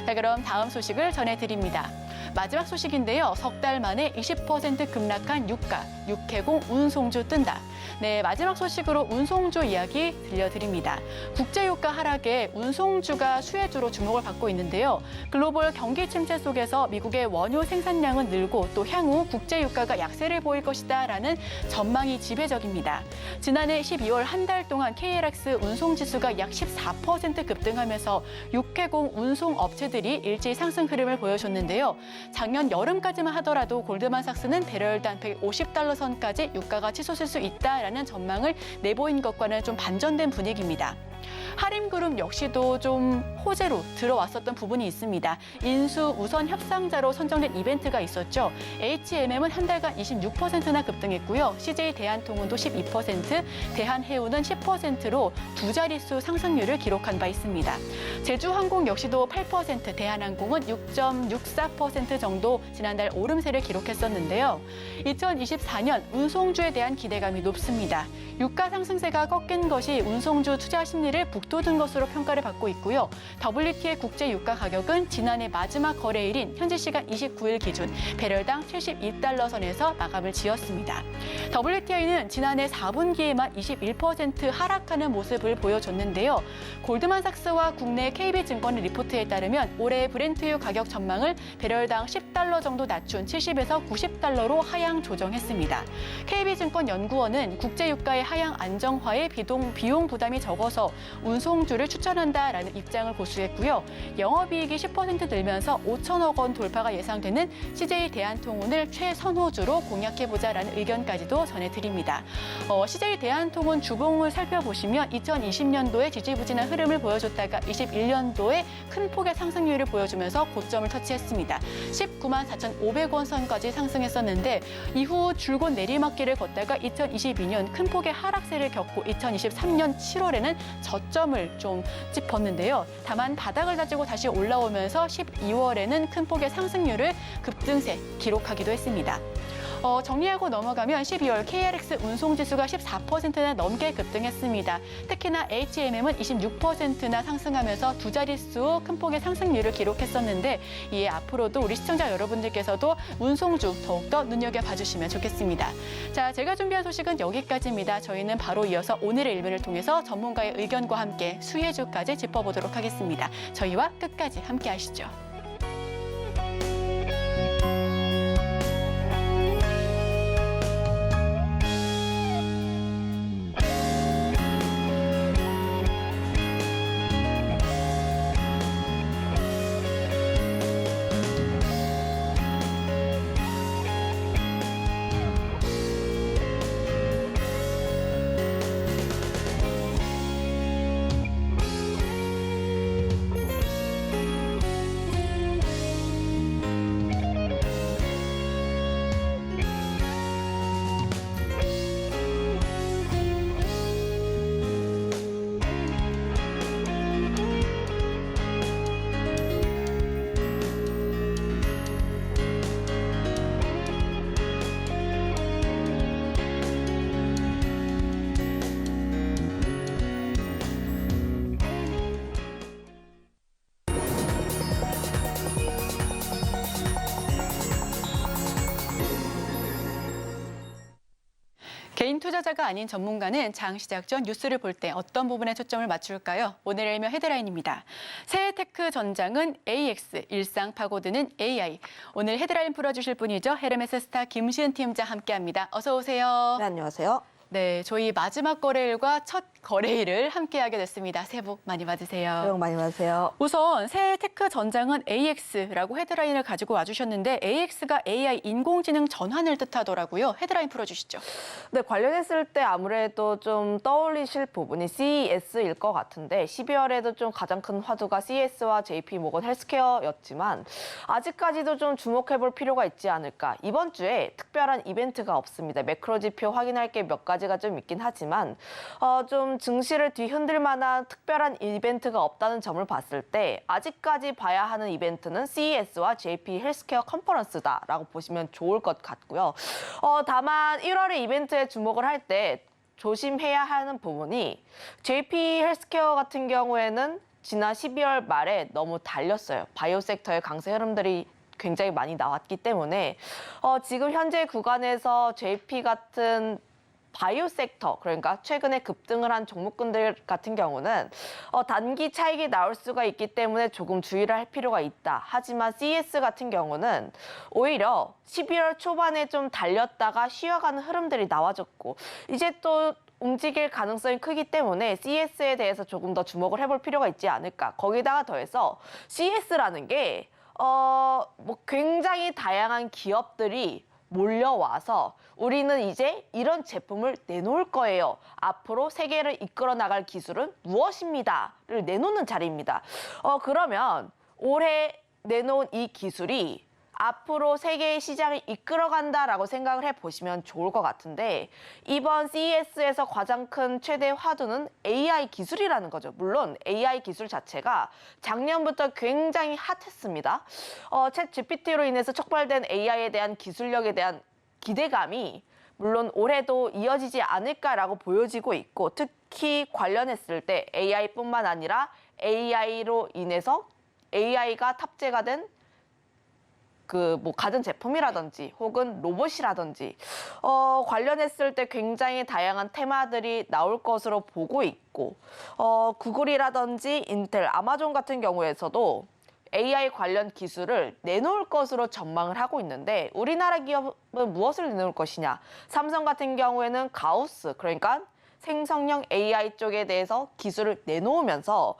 자, 그럼 다음 소식을 전해드립니다. 마지막 소식인데요. 석 달 만에 20% 급락한 유가, 육해공 운송주 뜬다. 네, 마지막 소식으로 운송주 이야기 들려드립니다. 국제유가 하락에 운송주가 수혜주로 주목을 받고 있는데요. 글로벌 경기 침체 속에서 미국의 원유 생산량은 늘고 또 향후 국제유가가 약세를 보일 것이다라는 전망이 지배적입니다. 지난해 12월 한 달 동안 KLX 운송지수가 약 14% 급등하면서 육해공 운송업체들이 일제히 상승 흐름을 보여줬는데요. 작년 여름까지만 하더라도 골드만삭스는 배럴당 150달러 선까지 유가가 치솟을 수 있다라는 전망을 내보인 것과는 좀 반전된 분위기입니다. 하림그룹 역시도 좀 호재로 들어왔었던 부분이 있습니다. 인수 우선 협상자로 선정된 이벤트가 있었죠. HMM은 한 달간 26%나 급등했고요. CJ 대한통운도 12%, 대한해운은 10%로 두 자릿수 상승률을 기록한 바 있습니다. 제주항공 역시도 8%, 대한항공은 6.64% 정도 지난달 오름세를 기록했었는데요. 2024년 운송주에 대한 기대감이 높습니다. 유가 상승세가 꺾인 것이 운송주 투자 심리를 북돋은 것으로 평가를 받고 있고요. WTI 국제 유가 가격은 지난해 마지막 거래일인 현지 시간 29일 기준 배럴당 71달러 선에서 마감을 지었습니다. WTI는 지난해 4분기에만 21% 하락하는 모습을 보여줬는데요. 골드만삭스와 국내 KB증권의 리포트에 따르면 올해 브렌트유 가격 전망을 배럴당 10달러 정도 낮춘 70에서 90달러로 하향 조정했습니다. KB증권 연구원은 국제유가의 하향 안정화에 비용 부담이 적어서 운송주를 추천한다라는 입장을 고수했고요. 영업이익이 10% 늘면서 5천억 원 돌파가 예상되는 CJ 대한통운을 최선호주로 공략해보자라는 의견까지도 전해드립니다. CJ 대한통운 주봉을 살펴보시면 2020년도에 지지부진한 흐름을 보여줬다가 21년도에 큰 폭의 상승률을 보여주면서 고점을 터치했습니다. 19만 4,500원 선까지 상승했었는데 이후 줄곧 내리막길을 걷다가 2022년 큰 폭의 하락세를 겪고 2023년 7월에는 저점을 좀 짚었는데요. 다만 바닥을 다지고 다시 올라오면서 12월에는 큰 폭의 상승률을 급등세 기록하기도 했습니다. 정리하고 넘어가면 12월 KRX 운송지수가 14%나 넘게 급등했습니다. 특히나 HMM은 26%나 상승하면서 두 자릿수 큰 폭의 상승률을 기록했었는데 이에 앞으로도 우리 시청자 여러분들께서도 운송주 더욱더 눈여겨봐 주시면 좋겠습니다. 자, 제가 준비한 소식은 여기까지입니다. 저희는 바로 이어서 오늘의 일면을 통해서 전문가의 의견과 함께 수혜주까지 짚어보도록 하겠습니다. 저희와 끝까지 함께 하시죠. 개인 투자자가 아닌 전문가는 장 시작 전 뉴스를 볼 때 어떤 부분에 초점을 맞출까요? 오늘의 일면 헤드라인입니다. 새 테크 전장은 AX, 일상 파고드는 AI. 오늘 헤드라인 풀어주실 분이죠. 헤르메스 스타 김시은 팀장 함께합니다. 어서 오세요. 네, 안녕하세요. 네, 저희 마지막 거래일과 첫 거래일을 함께하게 됐습니다. 새해 복 많이 받으세요. 새해 복 많이 받으세요. 우선 새 테크 전장은 AX라고 헤드라인을 가지고 와주셨는데 AX가 AI 인공지능 전환을 뜻하더라고요. 헤드라인 풀어주시죠. 네, 관련했을 때 아무래도 좀 떠올리실 부분이 CES일 것 같은데 12월에도 좀 가장 큰 화두가 CES와 JP 모건 헬스케어였지만 아직까지도 좀 주목해볼 필요가 있지 않을까. 이번 주에 특별한 이벤트가 없습니다. 매크로 지표 확인할 게 몇 가지가 좀 있긴 하지만 좀 증시를 뒤흔들 만한 특별한 이벤트가 없다는 점을 봤을 때 아직까지 봐야 하는 이벤트는 CES와 JP 헬스케어 컨퍼런스다라고 보시면 좋을 것 같고요. 다만 1월에 이벤트에 주목을 할 때 조심해야 하는 부분이 JP 헬스케어 같은 경우에는 지난 12월 말에 너무 달렸어요. 바이오 섹터의 강세 흐름들이 굉장히 많이 나왔기 때문에 지금 현재 구간에서 JP 같은 바이오 섹터, 그러니까 최근에 급등을 한 종목군들 같은 경우는 단기 차익이 나올 수가 있기 때문에 조금 주의를 할 필요가 있다. 하지만 CES 같은 경우는 오히려 12월 초반에 좀 달렸다가 쉬어가는 흐름들이 나와줬고 이제 또 움직일 가능성이 크기 때문에 CES에 대해서 조금 더 주목을 해볼 필요가 있지 않을까. 거기다가 더해서 CES라는 게 뭐 굉장히 다양한 기업들이 몰려와서 우리는 이제 이런 제품을 내놓을 거예요. 앞으로 세계를 이끌어 나갈 기술은 무엇입니다?를 내놓는 자리입니다. 그러면 올해 내놓은 이 기술이 앞으로 세계의 시장을 이끌어간다라고 생각을 해보시면 좋을 것 같은데 이번 CES에서 가장 큰 최대 화두는 AI 기술이라는 거죠. 물론 AI 기술 자체가 작년부터 굉장히 핫했습니다. 챗 GPT로 인해서 촉발된 AI에 대한 기술력에 대한 기대감이 물론 올해도 이어지지 않을까라고 보여지고 있고 특히 관련했을 때 AI뿐만 아니라 AI로 인해서 AI가 탑재가 된 뭐 가전제품이라든지 혹은 로봇이라든지 관련했을 때 굉장히 다양한 테마들이 나올 것으로 보고 있고 구글이라든지 인텔, 아마존 같은 경우에서도 AI 관련 기술을 내놓을 것으로 전망을 하고 있는데 우리나라 기업은 무엇을 내놓을 것이냐. 삼성 같은 경우에는 가우스, 그러니까 생성형 AI 쪽에 대해서 기술을 내놓으면서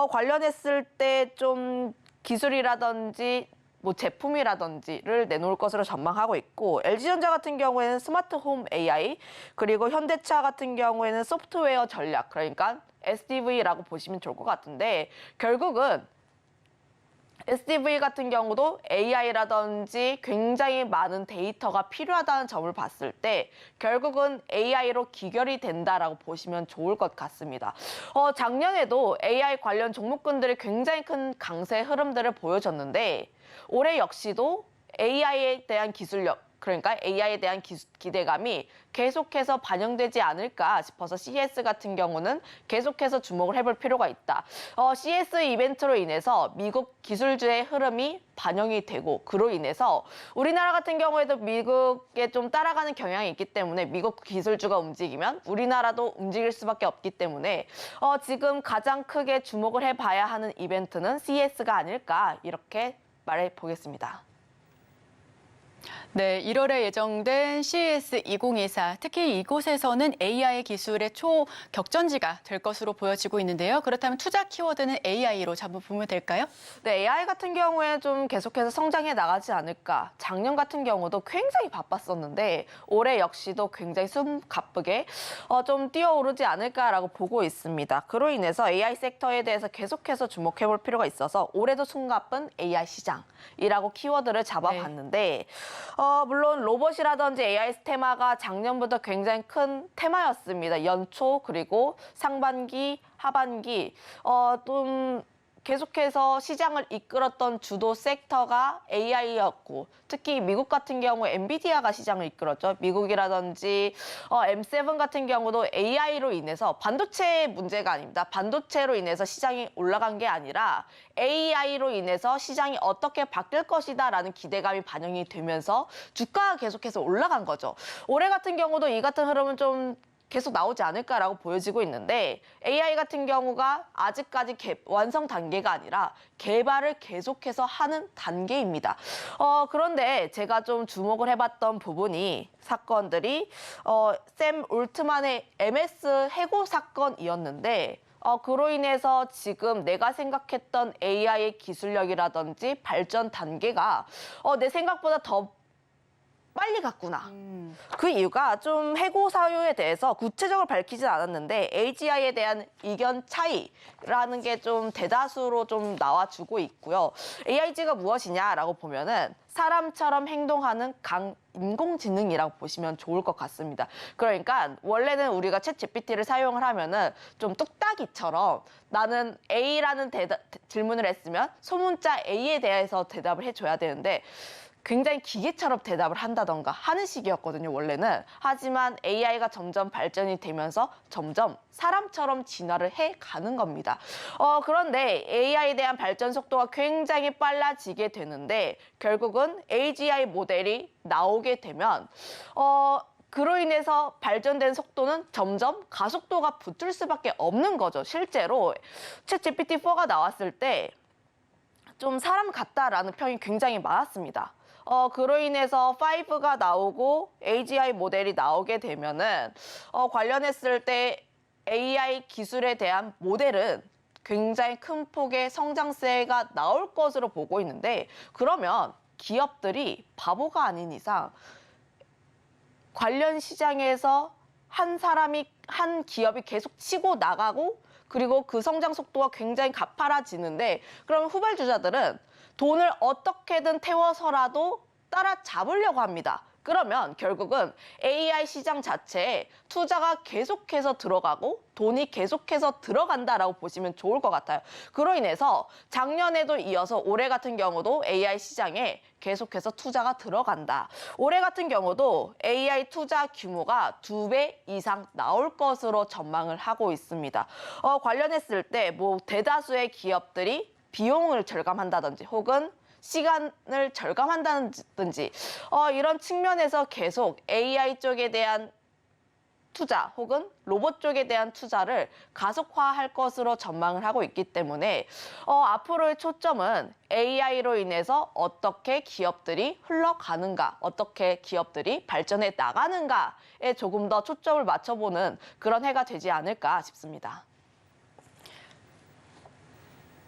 관련했을 때 좀 기술이라든지 뭐 제품이라든지를 내놓을 것으로 전망하고 있고, LG전자 같은 경우에는 스마트홈 AI, 그리고 현대차 같은 경우에는 소프트웨어 전략, 그러니까 SDV라고 보시면 좋을 것 같은데, 결국은 SDV 같은 경우도 AI라든지 굉장히 많은 데이터가 필요하다는 점을 봤을 때 결국은 AI로 귀결이 된다라고 보시면 좋을 것 같습니다. 작년에도 AI 관련 종목군들이 굉장히 큰 강세 흐름들을 보여줬는데 올해 역시도 AI에 대한 기술력, 그러니까 AI에 대한 기대감이 계속해서 반영되지 않을까 싶어서 CS 같은 경우는 계속해서 주목을 해볼 필요가 있다. CS 이벤트로 인해서 미국 기술주의 흐름이 반영이 되고, 그로 인해서 우리나라 같은 경우에도 미국에 좀 따라가는 경향이 있기 때문에 미국 기술주가 움직이면 우리나라도 움직일 수밖에 없기 때문에 지금 가장 크게 주목을 해봐야 하는 이벤트는 CS가 아닐까, 이렇게 말해보겠습니다. 네, 1월에 예정된 CES 2024, 특히 이곳에서는 AI 기술의 초격전지가 될 것으로 보여지고 있는데요. 그렇다면 투자 키워드는 AI로 잡아보면 될까요? 네, AI 같은 경우에 좀 계속해서 성장해 나가지 않을까. 작년 같은 경우도 굉장히 바빴었는데 올해 역시도 굉장히 숨 가쁘게 좀 뛰어오르지 않을까라고 보고 있습니다. 그로 인해서 AI 섹터에 대해서 계속해서 주목해 볼 필요가 있어서 올해도 숨가쁜 AI 시장이라고 키워드를 잡아봤는데 물론 로봇이라든지 AI 테마가 작년부터 굉장히 큰 테마였습니다. 연초 그리고 상반기, 하반기 좀 계속해서 시장을 이끌었던 주도 섹터가 AI였고, 특히 미국 같은 경우 엔비디아가 시장을 이끌었죠. 미국이라든지 M7 같은 경우도 AI로 인해서 반도체 문제가 아닙니다. 반도체로 인해서 시장이 올라간 게 아니라 AI로 인해서 시장이 어떻게 바뀔 것이다라는 기대감이 반영이 되면서 주가가 계속해서 올라간 거죠. 올해 같은 경우도 이 같은 흐름은 좀 계속 나오지 않을까라고 보여지고 있는데, AI 같은 경우가 아직까지 완성 단계가 아니라 개발을 계속해서 하는 단계입니다. 그런데 제가 좀 주목을 해봤던 부분이 사건들이 샘 올트만의 MS 해고 사건이었는데, 그로 인해서 지금 내가 생각했던 AI의 기술력이라든지 발전 단계가 내 생각보다 더 빨리 갔구나. 그 이유가 좀 해고 사유에 대해서 구체적으로 밝히진 않았는데 AGI에 대한 의견 차이라는 게 좀 대다수로 좀 나와주고 있고요. AI가 무엇이냐라고 보면은 사람처럼 행동하는 인공지능이라고 보시면 좋을 것 같습니다. 그러니까 원래는 우리가 챗 GPT를 사용을 하면은 좀 뚝딱이처럼 나는 A라는 질문을 했으면 소문자 A에 대해서 대답을 해줘야 되는데 굉장히 기계처럼 대답을 한다던가 하는 식이었거든요, 원래는. 하지만 AI가 점점 발전이 되면서 점점 사람처럼 진화를 해가는 겁니다. 그런데 AI에 대한 발전 속도가 굉장히 빨라지게 되는데 결국은 AGI 모델이 나오게 되면 그로 인해서 발전된 속도는 점점 가속도가 붙을 수밖에 없는 거죠. 실제로 챗 GPT-4가 나왔을 때 좀 사람 같다라는 평이 굉장히 많았습니다. 그로 인해서 5가 나오고 AGI 모델이 나오게 되면은 관련했을 때 AI 기술에 대한 모델은 굉장히 큰 폭의 성장세가 나올 것으로 보고 있는데, 그러면 기업들이 바보가 아닌 이상 관련 시장에서 한 기업이 계속 치고 나가고 그리고 그 성장 속도가 굉장히 가파라지는데, 그럼 후발주자들은 돈을 어떻게든 태워서라도 따라잡으려고 합니다. 그러면 결국은 AI 시장 자체에 투자가 계속해서 들어가고 돈이 계속해서 들어간다라고 보시면 좋을 것 같아요. 그로 인해서 작년에도 이어서 올해 같은 경우도 AI 시장에 계속해서 투자가 들어간다. 올해 같은 경우도 AI 투자 규모가 2배 이상 나올 것으로 전망을 하고 있습니다. 관련했을 때 뭐 대다수의 기업들이 비용을 절감한다든지 혹은 시간을 절감한다든지 이런 측면에서 계속 AI 쪽에 대한 투자 혹은 로봇 쪽에 대한 투자를 가속화할 것으로 전망을 하고 있기 때문에 앞으로의 초점은 AI로 인해서 어떻게 기업들이 흘러가는가, 어떻게 기업들이 발전해 나가는가에 조금 더 초점을 맞춰보는 그런 해가 되지 않을까 싶습니다.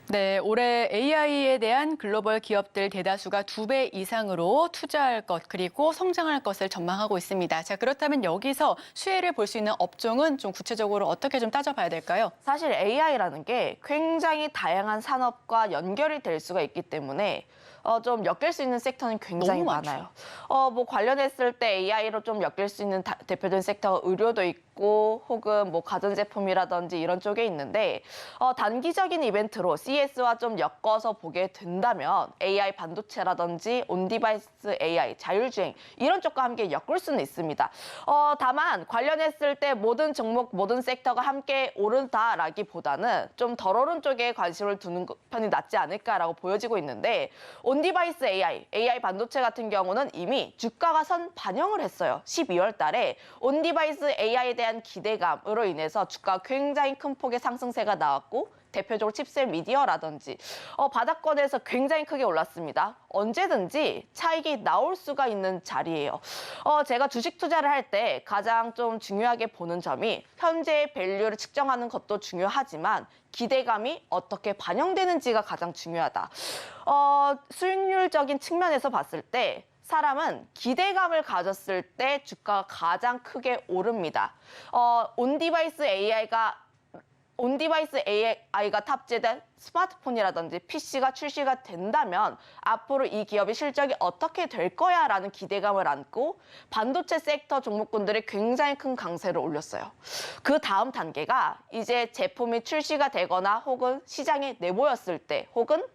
네, 올해 AI에 대한 글로벌 기업들 대다수가 2배 이상으로 투자할 것 그리고 성장할 것을 전망하고 있습니다. 자, 그렇다면 여기서 수혜를 볼 수 있는 업종은 좀 구체적으로 어떻게 좀 따져봐야 될까요? 사실 AI라는 게 굉장히 다양한 산업과 연결이 될 수가 있기 때문에 좀 엮일 수 있는 섹터는 굉장히 너무 많죠. 많아요. 뭐 관련했을 때 AI로 좀 엮일 수 있는 대표적인 섹터가 의료도 있고 혹은 뭐 가전제품이라든지 이런 쪽에 있는데 단기적인 이벤트로 CES와 좀 엮어서 보게 된다면 AI 반도체라든지 온디바이스 AI, 자율주행 이런 쪽과 함께 엮을 수는 있습니다. 다만 관련했을 때 모든 종목, 모든 섹터가 함께 오른다라기보다는 좀 덜 오른 쪽에 관심을 두는 편이 낫지 않을까라고 보여지고 있는데 온디바이스 AI, AI 반도체 같은 경우는 이미 주가가 선 반영을 했어요. 12월 달에 온디바이스 AI에 대한 기대감으로 인해서 주가가 굉장히 큰 폭의 상승세가 나왔고 대표적으로 칩셋 미디어라든지 바닥권에서 굉장히 크게 올랐습니다. 언제든지 차익이 나올 수가 있는 자리예요. 제가 주식 투자를 할 때 가장 좀 중요하게 보는 점이 현재의 밸류를 측정하는 것도 중요하지만 기대감이 어떻게 반영되는지가 가장 중요하다. 수익률적인 측면에서 봤을 때 사람은 기대감을 가졌을 때 주가가 가장 크게 오릅니다. 온디바이스 AI가 탑재된 스마트폰이라든지 PC가 출시가 된다면 앞으로 이 기업의 실적이 어떻게 될 거야라는 기대감을 안고 반도체 섹터 종목군들이 굉장히 큰 강세를 올렸어요. 그 다음 단계가 이제 제품이 출시가 되거나 혹은 시장에 내보였을 때 혹은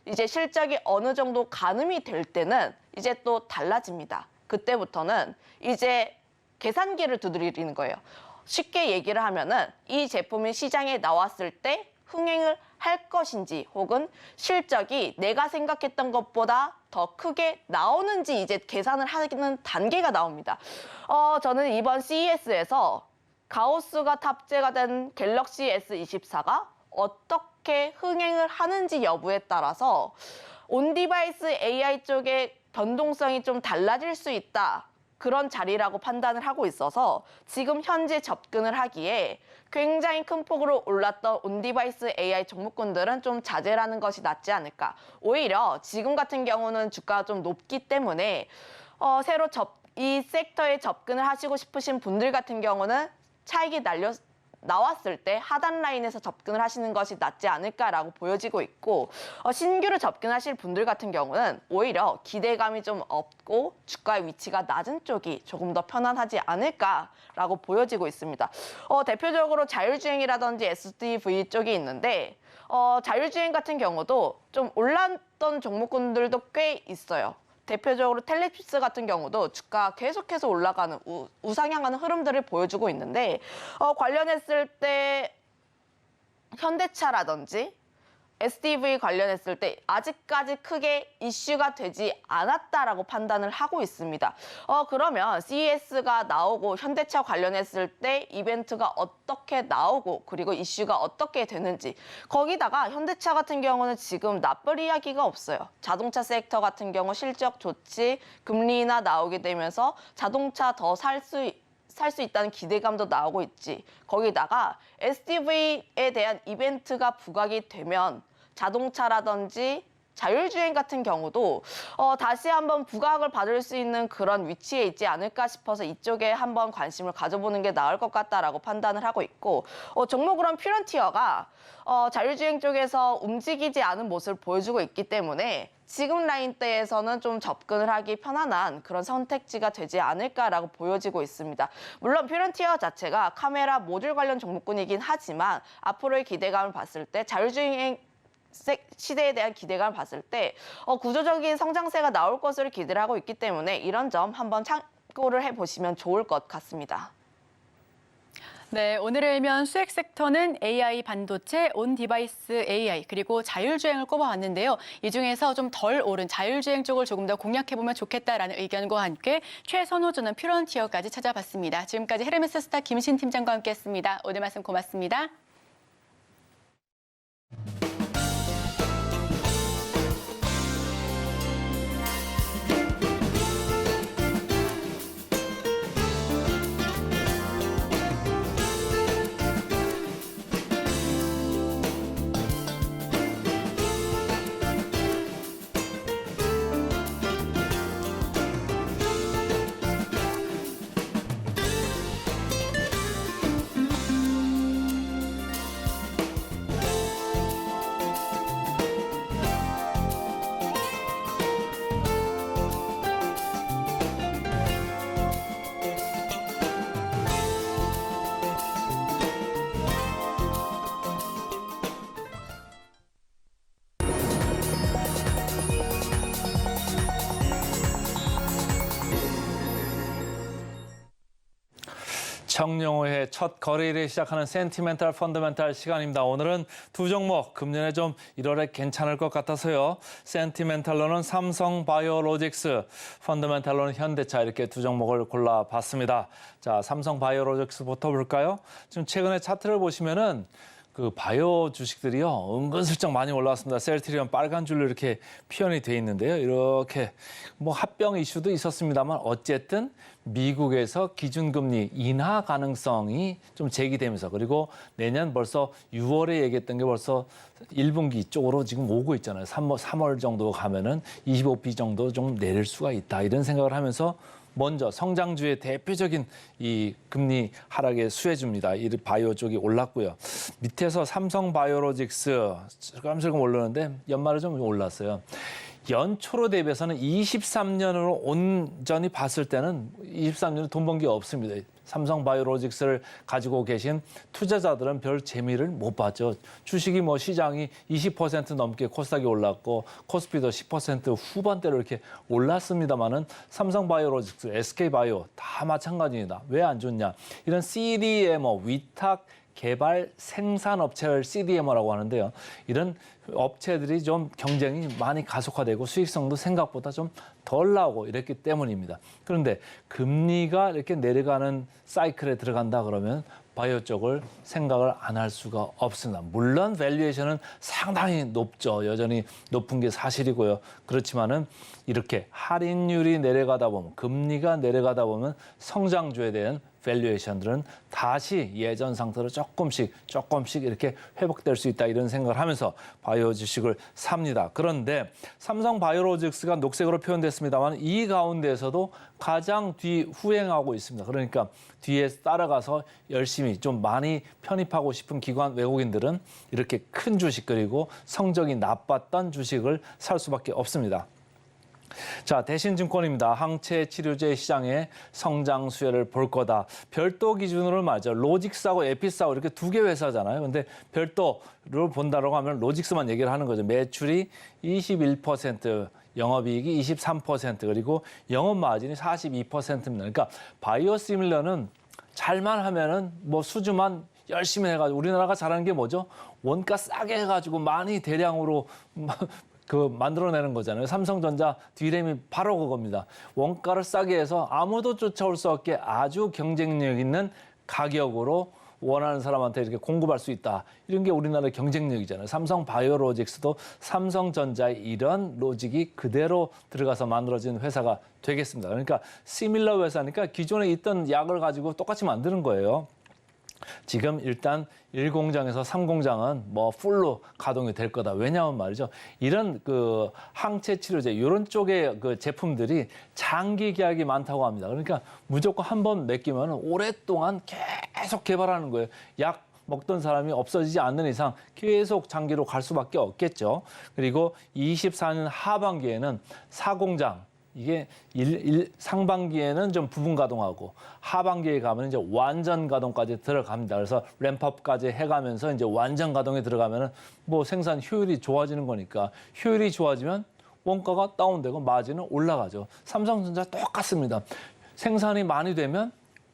이제 실적이 어느 정도 가늠이 될 때는 이제 또 달라집니다. 그때부터는 이제 계산기를 두드리는 거예요. 쉽게 얘기를 하면은 이 제품이 시장에 나왔을 때 흥행을 할 것인지 혹은 실적이 내가 생각했던 것보다 더 크게 나오는지 이제 계산을 하는 단계가 나옵니다. 저는 이번 CES에서 가오스가 탑재가 된 갤럭시 S24가 어떻게 흥행을 하는지 여부에 따라서 온디바이스 AI 쪽의 변동성이 좀 달라질 수 있다. 그런 자리라고 판단을 하고 있어서 지금 현재 접근을 하기에 굉장히 큰 폭으로 올랐던 온디바이스 AI 종목군들은 좀 자제라는 것이 낫지 않을까. 오히려 지금 같은 경우는 주가가 좀 높기 때문에 새로 이 섹터에 접근을 하시고 싶으신 분들 같은 경우는 차익이 나왔을 때 하단 라인에서 접근을 하시는 것이 낫지 않을까라고 보여지고 있고 신규로 접근하실 분들 같은 경우는 오히려 기대감이 좀 없고 주가의 위치가 낮은 쪽이 조금 더 편안하지 않을까라고 보여지고 있습니다. 대표적으로 자율주행이라든지 SDV 쪽이 있는데 자율주행 같은 경우도 좀 올랐던 종목군들도 꽤 있어요. 대표적으로 텔레피스 같은 경우도 주가가 계속해서 올라가는 우상향하는 흐름들을 보여주고 있는데 관련했을 때 현대차라든지 SDV 관련했을 때 아직까지 크게 이슈가 되지 않았다라고 판단을 하고 있습니다. 그러면 CES가 나오고 현대차 관련했을 때 이벤트가 어떻게 나오고 그리고 이슈가 어떻게 되는지 거기다가 현대차 같은 경우는 지금 나쁠 이야기가 없어요. 자동차 섹터 같은 경우 실적 좋지 금리 인하 나오게 되면서 자동차 더 살 수 있다는 기대감도 나오고 있지. 거기다가 SDV에 대한 이벤트가 부각이 되면 자동차라든지 자율주행 같은 경우도 다시 한번 부각을 받을 수 있는 그런 위치에 있지 않을까 싶어서 이쪽에 한번 관심을 가져보는 게 나을 것 같다라고 판단을 하고 있고 종목으로는 퓨런티어가 자율주행 쪽에서 움직이지 않은 모습을 보여주고 있기 때문에 지금 라인대에서는 좀 접근을 하기 편안한 그런 선택지가 되지 않을까라고 보여지고 있습니다. 물론 퓨런티어 자체가 카메라 모듈 관련 종목군이긴 하지만 앞으로의 기대감을 봤을 때 자율주행 시대에 대한 기대감을 봤을 때 구조적인 성장세가 나올 것으로 기대를 하고 있기 때문에 이런 점 한번 참고를 해보시면 좋을 것 같습니다. 네, 오늘의 일면 수액 섹터는 AI 반도체, 온 디바이스 AI, 그리고 자율주행을 꼽아왔는데요. 이 중에서 좀 덜 오른 자율주행 쪽을 조금 더 공략해보면 좋겠다라는 의견과 함께 최선호주는 퓨런티어까지 찾아봤습니다. 지금까지 헤르메스 스타 김신 팀장과 함께했습니다. 오늘 말씀 고맙습니다. 청룡호의 첫 거래일에 시작하는 센티멘탈 펀더멘탈 시간입니다. 오늘은 두 종목 금년에 좀 1월에 괜찮을 것 같아서요. 센티멘탈로는 삼성 바이오로직스, 펀더멘탈로는 현대차 이렇게 두 종목을 골라봤습니다. 자, 삼성 바이오로직스부터 볼까요? 지금 최근에 차트를 보시면은 그 바이오 주식들이요 은근슬쩍 많이 올라왔습니다. 셀트리온 빨간 줄로 이렇게 표현이 돼 있는데요. 이렇게 뭐 합병 이슈도 있었습니다만 어쨌든 미국에서 기준금리 인하 가능성이 좀 제기되면서 그리고 내년 벌써 6월에 얘기했던 게 벌써 1분기 쪽으로 지금 오고 있잖아요. 3월 정도 가면은 25p 정도 좀 내릴 수가 있다 이런 생각을 하면서 먼저 성장주의 대표적인 이 금리 하락의 수혜주입니다. 이 바이오 쪽이 올랐고요. 밑에서 삼성 바이오로직스 슬금슬금 오르는데 연말에 좀 올랐어요. 연초로 대비해서는 23년으로 온전히 봤을 때는 23년은 돈 번 게 없습니다. 삼성 바이오로직스를 가지고 계신 투자자들은 별 재미를 못 봤죠. 주식이 뭐 시장이 20% 넘게 코스닥이 올랐고 코스피도 10% 후반대로 이렇게 올랐습니다만은 삼성 바이오로직스, SK 바이오 다 마찬가지입니다. 왜 안 좋냐? 이런 CDMO 위탁 개발 생산 업체를 CDMO라고 하는데요. 이런 업체들이 좀 경쟁이 많이 가속화되고 수익성도 생각보다 좀 덜 나오고 이랬기 때문입니다. 그런데 금리가 이렇게 내려가는 사이클에 들어간다 그러면 바이오 쪽을 생각을 안 할 수가 없습니다. 물론 밸류에이션은 상당히 높죠. 여전히 높은 게 사실이고요. 그렇지만은 이렇게 할인율이 내려가다 보면 금리가 내려가다 보면 성장주에 대한 밸류에이션들은 다시 예전 상태로 조금씩 이렇게 회복될 수 있다 이런 생각을 하면서 바이오 주식을 삽니다. 그런데 삼성 바이오로직스가 녹색으로 표현됐습니다만 이 가운데에서도 가장 후행하고 있습니다. 그러니까 뒤에 따라가서 열심히 좀 많이 편입하고 싶은 기관 외국인들은 이렇게 큰 주식 그리고 성적이 나빴던 주식을 살 수밖에 없습니다. 자, 대신증권입니다. 항체 치료제 시장의 성장 수혜를 볼 거다. 별도 기준으로 말이죠. 로직스하고 에피스하고 이렇게 두 개 회사잖아요. 근데 별도를 본다라고 하면 로직스만 얘기를 하는 거죠. 매출이 21%, 영업이익이 23%, 그리고 영업 마진이 42%입니다. 그러니까 바이오시밀러는 잘만 하면은 뭐 수주만 열심히 해가지고 우리나라가 잘하는 게 뭐죠? 원가 싸게 해가지고 많이 대량으로 만들어내는 거잖아요. 삼성전자 D램이 바로 그겁니다. 원가를 싸게 해서 아무도 쫓아올 수 없게 아주 경쟁력 있는 가격으로 원하는 사람한테 이렇게 공급할 수 있다. 이런 게 우리나라의 경쟁력이잖아요. 삼성 바이오로직스도 삼성전자의 이런 로직이 그대로 들어가서 만들어진 회사가 되겠습니다. 그러니까 시밀러 회사니까 기존에 있던 약을 가지고 똑같이 만드는 거예요. 지금 일단 1공장에서 3공장은 뭐 풀로 가동이 될 거다. 왜냐하면 말이죠. 이런 그 항체 치료제 이런 쪽의 그 제품들이 장기 계약이 많다고 합니다. 그러니까 무조건 한 번 맡기면 오랫동안 계속 개발하는 거예요. 약 먹던 사람이 없어지지 않는 이상 계속 장기로 갈 수밖에 없겠죠. 그리고 24년 하반기에는 4공장 이게 상반기에는 좀 부분 가동하고 하반기에 가면 이제 완전 가동까지 들어갑니다. 그래서 램프업까지 해가면서 이제 완전 가동에 들어가면은 뭐 생산 효율이 좋아지는 거니까 효율이 좋아지면 원가가 다운되고 마진은 올라가죠. 삼성전자 똑같습니다. 생산이 많이 되면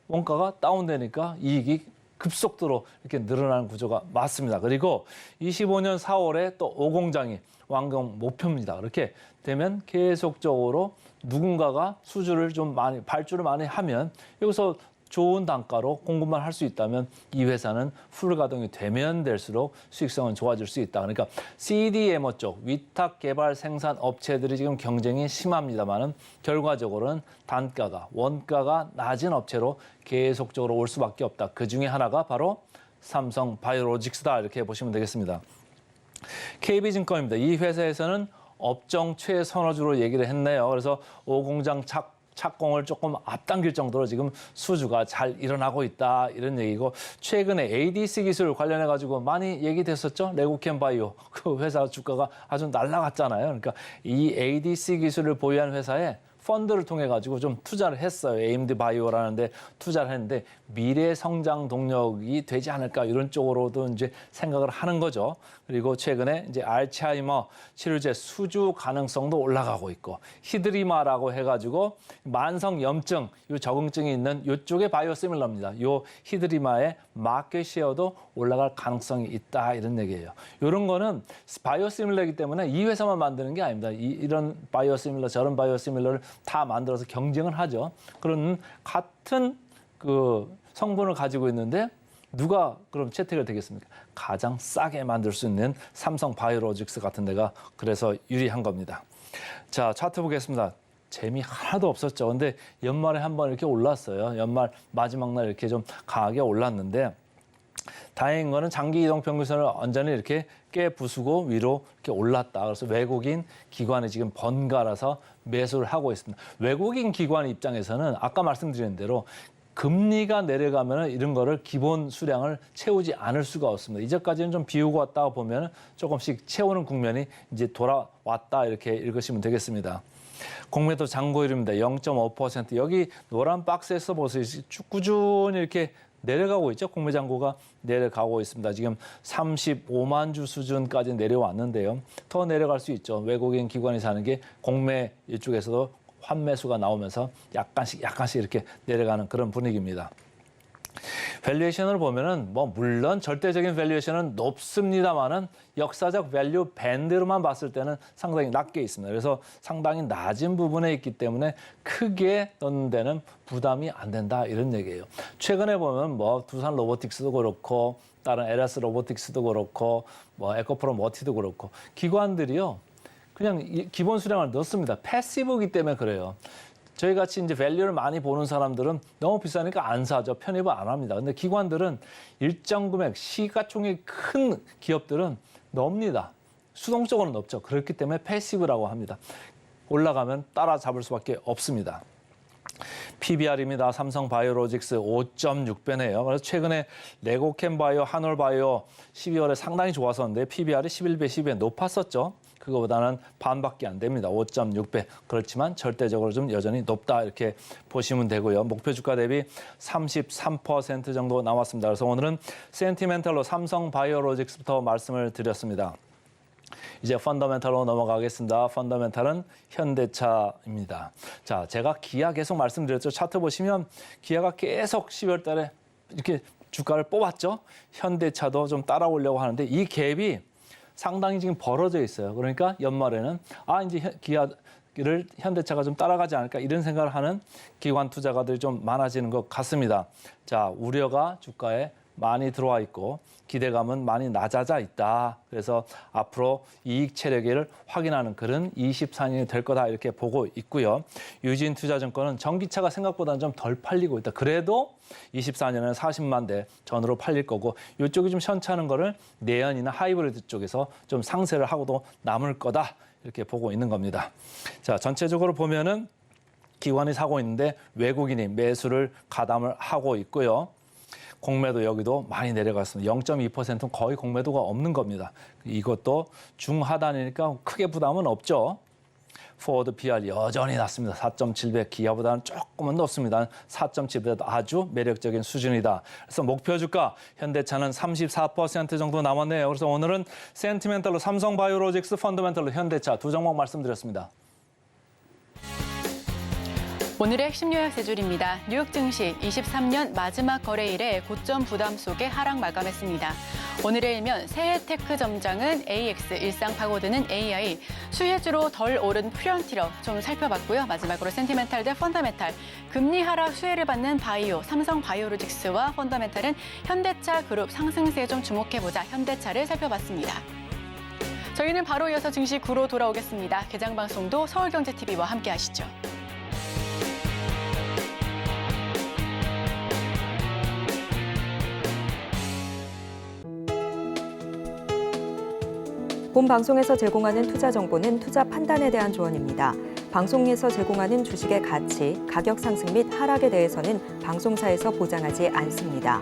원가가 다운되니까 이익이 급속도로 이렇게 늘어나는 구조가 맞습니다. 그리고 25년 4월에 또 5공장이 완공 목표입니다. 그렇게 되면 계속적으로 누군가가 수주를 좀 많이 발주를 많이 하면 여기서 좋은 단가로 공급만 할 수 있다면 이 회사는 풀 가동이 되면 될수록 수익성은 좋아질 수 있다. 그러니까 CDMO 쪽 위탁 개발 생산 업체들이 지금 경쟁이 심합니다만은 결과적으로는 단가가 원가가 낮은 업체로 계속적으로 올 수밖에 없다. 그 중에 하나가 바로 삼성 바이오로직스다 이렇게 보시면 되겠습니다. KB증권입니다. 이 회사에서는 업종 최선호주로 얘기를 했네요. 그래서 5공장 착공을 조금 앞당길 정도로 지금 수주가 잘 일어나고 있다 이런 얘기고 최근에 ADC 기술 관련해 가지고 많이 얘기됐었죠. 레고캠바이오 그 회사 주가가 아주 날아갔잖아요. 그러니까 이 ADC 기술을 보유한 회사에 펀드를 통해 가지고 좀 투자를 했어요. 에임드 바이오라는데 투자를 했는데 미래 성장 동력이 되지 않을까 이런 쪽으로도 이제 생각을 하는 거죠. 그리고 최근에 이제 알츠하이머 치료제 수주 가능성도 올라가고 있고 히드리마라고 해가지고 만성 염증, 요 적응증이 있는 이쪽에 바이오시밀러입니다. 요 히드리마의 마켓 쉐어도 올라갈 가능성이 있다 이런 얘기예요. 이런 거는 바이오시밀러이기 때문에 이 회사만 만드는 게 아닙니다. 이런 바이오시밀러, 저런 바이오시밀러를 다 만들어서 경쟁을 하죠. 그런 같은 그 성분을 가지고 있는데 누가 그럼 채택을 되겠습니까? 가장 싸게 만들 수 있는 삼성 바이오로직스 같은 데가 그래서 유리한 겁니다. 자, 차트 보겠습니다. 재미 하나도 없었죠. 근데 연말에 한번 이렇게 올랐어요. 연말 마지막 날 이렇게 좀 강하게 올랐는데 다행인 거는 장기 이동 평균선을 완전히 이렇게 깨부수고 위로 이렇게 올랐다. 그래서 외국인 기관이 지금 번갈아서 매수를 하고 있습니다. 외국인 기관 입장에서는 아까 말씀드린 대로 금리가 내려가면 이런 거를 기본 수량을 채우지 않을 수가 없습니다. 이제까지는 좀 비우고 왔다 보면 조금씩 채우는 국면이 이제 돌아왔다 이렇게 읽으시면 되겠습니다. 공매도 잔고율입니다. 0.5%. 여기 노란 박스에서 보세요. 쭉 꾸준히 이렇게 내려가고 있죠. 공매 잔고가 내려가고 있습니다. 지금 35만 주 수준까지 내려왔는데요. 더 내려갈 수 있죠. 외국인 기관이 사는 게 공매 이쪽에서도 환매수가 나오면서 약간씩 이렇게 내려가는 그런 분위기입니다. 밸류에이션을 보면은 뭐 물론 절대적인 밸류에이션은 높습니다만은 역사적 밸류 밴드로만 봤을 때는 상당히 낮게 있습니다. 그래서 상당히 낮은 부분에 있기 때문에 크게 넣는 데는 부담이 안 된다 이런 얘기예요. 최근에 보면 뭐 두산 로보틱스도 그렇고 다른 LS 로보틱스도 그렇고 뭐 에코프로 머티도 그렇고 기관들이요. 그냥 기본 수량을 넣습니다. 패시브이기 때문에 그래요. 저희 같이 이제 밸류를 많이 보는 사람들은 너무 비싸니까 안 사죠. 편입을 안 합니다. 근데 기관들은 일정 금액, 시가총액이 큰 기업들은 넣습니다. 수동적으로 넣죠. 그렇기 때문에 패시브라고 합니다. 올라가면 따라잡을 수밖에 없습니다. PBR입니다. 삼성 바이오로직스 5.6배네요. 그래서 최근에 레고캠바이오, 한올바이오 12월에 상당히 좋았었는데 PBR이 11배, 12배 높았었죠. 그거보다는 반밖에 안 됩니다. 5.6배. 그렇지만 절대적으로 좀 여전히 높다 이렇게 보시면 되고요. 목표 주가 대비 33% 정도 나왔습니다. 그래서 오늘은 센티멘탈로 삼성 바이오로직스부터 말씀을 드렸습니다. 이제 펀더멘탈로 넘어가겠습니다. 펀더멘탈은 현대차입니다. 자, 제가 기아 계속 말씀드렸죠. 차트 보시면 기아가 계속 10월 달에 이렇게 주가를 뽑았죠. 현대차도 좀 따라오려고 하는데 이 갭이 상당히 지금 벌어져 있어요. 그러니까 연말에는 이제 기아를 현대차가 좀 따라가지 않을까 이런 생각을 하는 기관 투자가들이 좀 많아지는 것 같습니다. 자, 우려가 주가에 많이 들어와 있고 기대감은 많이 낮아져 있다. 그래서 앞으로 이익 체력을 확인하는 그런 24년이 될 거다 이렇게 보고 있고요. 유진투자증권은 전기차가 생각보다는 좀 덜 팔리고 있다. 그래도 24년에는 40만 대 전후로 팔릴 거고 이쪽이 좀 현찮은 거를 내연이나 하이브리드 쪽에서 좀 상세를 하고도 남을 거다 이렇게 보고 있는 겁니다. 자, 전체적으로 보면은 기관이 사고 있는데 외국인이 매수를 가담을 하고 있고요. 공매도 여기도 많이 내려갔습니다. 0.2%는 거의 공매도가 없는 겁니다. 이것도 중하단이니까 크게 부담은 없죠. 포워드 PR 여전히 낮습니다. 4.7배, 기아보다는 조금은 높습니다. 4.7배도 아주 매력적인 수준이다. 그래서 목표 주가 현대차는 34% 정도 남았네요. 그래서 오늘은 센티멘탈로 삼성 바이오로직스, 펀더멘탈로 현대차 두 종목 말씀드렸습니다. 오늘의 핵심 요약 세 줄입니다. 뉴욕 증시 23년 마지막 거래일에 고점 부담 속에 하락 마감했습니다. 오늘의 일면 새해 테크 점장은 AX, 일상 파고드는 AI, 수혜주로 덜 오른 프론티어 좀 살펴봤고요. 마지막으로 센티멘탈 대 펀더멘탈, 금리 하락 수혜를 받는 바이오, 삼성 바이오로직스와 펀더멘탈은 현대차 그룹 상승세에 좀 주목해보자 현대차를 살펴봤습니다. 저희는 바로 이어서 증시 구로 돌아오겠습니다. 개장 방송도 서울경제TV와 함께 하시죠. 본 방송에서 제공하는 투자 정보는 투자 판단에 대한 조언입니다. 방송에서 제공하는 주식의 가치, 가격 상승 및 하락에 대해서는 방송사에서 보장하지 않습니다.